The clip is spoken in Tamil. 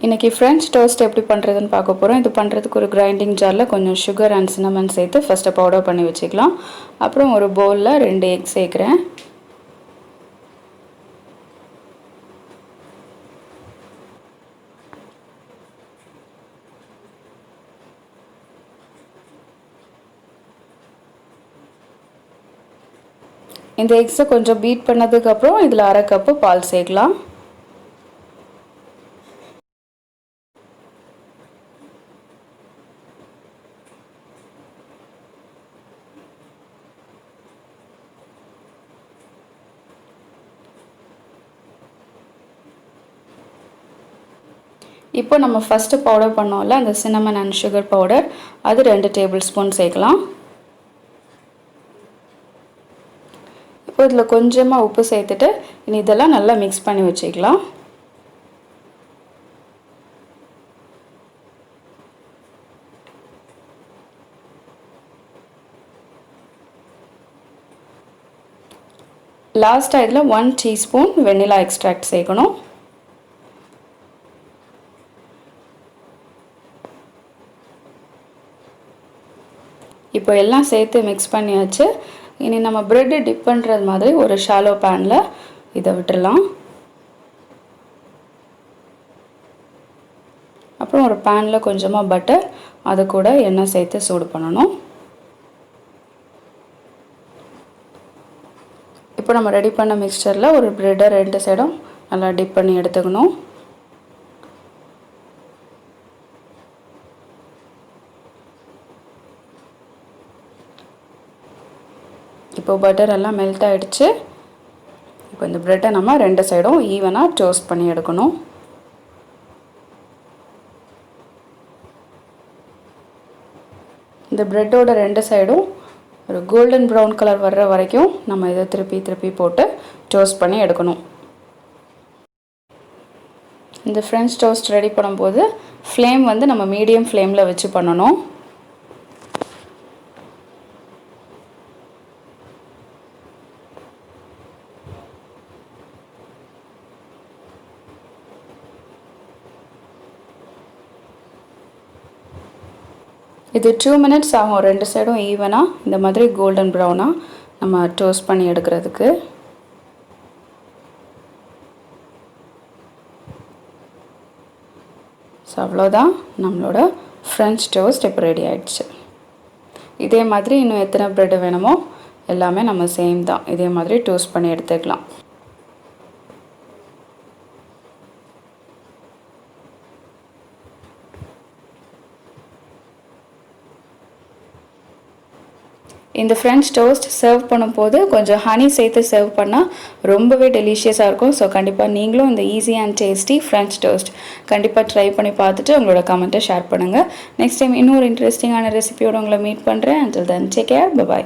இன்றைக்கி ஃப்ரெஞ்ச் டோஸ்ட் எப்படி பண்ணுறதுன்னு பார்க்க போகிறோம். இது பண்ணுறதுக்கு ஒரு கிரைண்டிங் ஜாரில் கொஞ்சம் சுகர் அண்ட் சின்னமன் சேர்த்து ஃபஸ்ட்டு பவுடர் பண்ணி வச்சுக்கலாம். அப்புறம் ஒரு பவுலில் 2 எக் சேர்க்குறேன். இந்த எக்ஸை கொஞ்சம் பீட் பண்ணதுக்கப்புறம் இதில் 1/2 கப்பு பால் சேர்க்கலாம். இப்போ நம்ம ஃபஸ்ட்டு பவுடர் பண்ணோம்ல அந்த சின்னமன் அண்ட் சுகர் பவுடர், அது 2 டேபிள் ஸ்பூன் சேர்க்கலாம். இப்போ இதில் கொஞ்சமாக உப்பு சேர்த்துட்டு இனி இதெல்லாம் நல்லா மிக்ஸ் பண்ணி வச்சுக்கலாம். லாஸ்ட்டாக இதில் 1 டீஸ்பூன் வெண்ணிலா எக்ஸ்ட்ராக்ட் சேர்க்கணும். இப்போ எல்லாம் சேர்த்து மிக்ஸ் பண்ணியாச்சு. இனி நம்ம ப்ரெட்டு டிப் பண்ணுறது மாதிரி ஒரு ஷாலோ பேனில் இதை விட்டுடலாம். அப்புறம் ஒரு பேனில் கொஞ்சமாக பட்டர், அது கூட எண்ணெய் சேர்த்து சூடு பண்ணணும். இப்போ நம்ம ரெடி பண்ண மிக்சரில் ஒரு ப்ரெட்டை 2 சைடும் நல்லா டிப் பண்ணி எடுத்துக்கணும். இப்போ பட்டர் எல்லாம் மெல்ட் ஆகிடுச்சு. இப்போ இந்த ப்ரெட்டை நம்ம 2 சைடும் ஈவனாக டோஸ்ட் பண்ணி எடுக்கணும். இந்த ப்ரெட்டோட 2 சைடும் ஒரு கோல்டன் ப்ரௌன் கலர் வர்ற வரைக்கும் நம்ம இதை திருப்பி போட்டு டோஸ்ட் பண்ணி எடுக்கணும். இந்த ஃப்ரெஞ்ச் டோஸ்ட் ரெடி பண்ணும்போது ஃப்ளேம் வந்து நம்ம மீடியம் ஃப்ளேமில் வச்சு பண்ணணும். இது 2 மினிட்ஸ் ஆகும் 2 சைடும் ஈவனாக இந்த மாதிரி கோல்டன் ப்ரௌனாக நம்ம டோஸ்ட் பண்ணி எடுக்கிறதுக்கு. ஸோ அவ்வளோதான், நம்மளோட ஃப்ரெஞ்ச் டோஸ்ட் இப்போ ரெடி ஆகிடுச்சு. இதே மாதிரி இன்னும் எத்தனை ப்ரெட்டு வேணுமோ எல்லாமே நம்ம சேம் தான், இதே மாதிரி டோஸ்ட் பண்ணி எடுத்துக்கலாம். இந்த ஃப்ரெஞ்ச் டோஸ்ட் சர்வ் பண்ணும்போது கொஞ்சம் ஹனி சேர்த்து சர்வ் பண்ணால் ரொம்பவே டெலிஷியஸாக இருக்கும். ஸோ கண்டிப்பாக நீங்களும் இந்த easy and tasty French toast கண்டிப்பாக ட்ரை பண்ணி பார்த்துட்டு உங்களோட கமெண்ட்டை ஷேர் பண்ணுங்கள். நெக்ஸ்ட் டைம் இன்னொரு இன்ட்ரெஸ்டிங்கான ரெசிபியோடு உங்களை மீட் பண்ணுறேன். until then take care, bye bye.